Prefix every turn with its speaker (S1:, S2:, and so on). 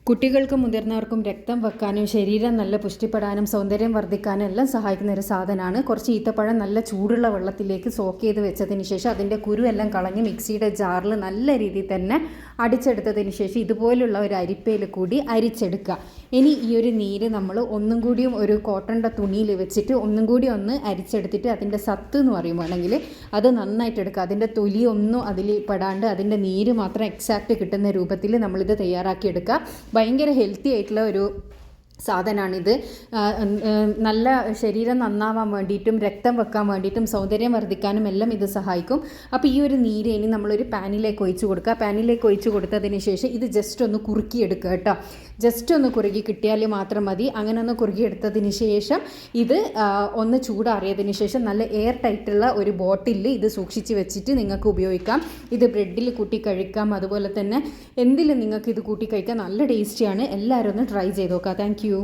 S1: കുട്ടികൾക്കും മുതിർന്നവർക്കും രക്തം വെക്കാനും ശരീരം നല്ല പുഷ്ടിപ്പെടാനും സൗന്ദര്യം വർദ്ധിക്കാനും എല്ലാം സഹായിക്കുന്ന ഒരു സാധനമാണ്. കുറച്ച് ഈത്തപ്പഴം നല്ല ചൂടുള്ള വെള്ളത്തിലേക്ക് സോക്ക് ചെയ്ത് വെച്ചതിന് ശേഷം അതിൻ്റെ കുരുവെല്ലാം കളഞ്ഞ് മിക്സിയുടെ ജാറിൽ നല്ല രീതിയിൽ തന്നെ അടിച്ചെടുത്തതിന് ശേഷം ഇതുപോലുള്ള ഒരു അരിപ്പയിൽ കൂടി അരിച്ചെടുക്കുക. ഇനി ഈ ഒരു നീര് നമ്മൾ ഒന്നും കൂടിയും ഒരു കോട്ടൻ്റെ തുണിയിൽ വെച്ചിട്ട് ഒന്നും കൂടി ഒന്ന് അരിച്ചെടുത്തിട്ട് അതിൻ്റെ സത്ത് എന്ന് പറയുവാണെങ്കിൽ അത് നന്നായിട്ട് എടുക്കുക. അതിൻ്റെ തൊലി ഒന്നും അതിൽ പെടാണ്ട് അതിൻ്റെ നീര് മാത്രം എക്സാക്റ്റ് കിട്ടുന്ന രൂപത്തിൽ നമ്മളിത് തയ്യാറാക്കിയെടുക്കുക. ഭയങ്കര ഹെൽത്തി ആയിട്ടുള്ള ഒരു സാധനമാണിത്. നല്ല ശരീരം നന്നാവാൻ വേണ്ടിയിട്ടും രക്തം വെക്കാൻ വേണ്ടിയിട്ടും സൗന്ദര്യം വർദ്ധിക്കാനും എല്ലാം ഇത് സഹായിക്കും. അപ്പോൾ ഈ ഒരു നീര് ഇനി നമ്മളൊരു പാനിലേക്ക് ഒഴിച്ച് കൊടുക്കുക. പാനിലേക്ക് ഒഴിച്ച് കൊടുത്തതിന് ശേഷം ഇത് ജസ്റ്റ് ഒന്ന് കുറുക്കിയെടുക്കുക കേട്ടോ. ജസ്റ്റ് ഒന്ന് കുറുകി കിട്ടിയാൽ മാത്രം മതി. അങ്ങനെ ഒന്ന് കുറുകിയെടുത്തതിന് ശേഷം ഇത് ഒന്ന് ചൂടാറിയതിന് ശേഷം നല്ല എയർ ടൈറ്റുള്ള ഒരു ബോട്ടിലിൽ ഇത് സൂക്ഷിച്ച് വെച്ചിട്ട് നിങ്ങൾക്ക് ഉപയോഗിക്കാം. ഇത് ബ്രെഡിൽ കൂട്ടി കഴിക്കാം, അതുപോലെ തന്നെ എന്തിലും നിങ്ങൾക്ക് ഇത് കൂട്ടി കഴിക്കാം. നല്ല ടേസ്റ്റിയാണ്. എല്ലാവരും ഒന്ന് ട്രൈ ചെയ്ത് നോക്കാം. Thank you.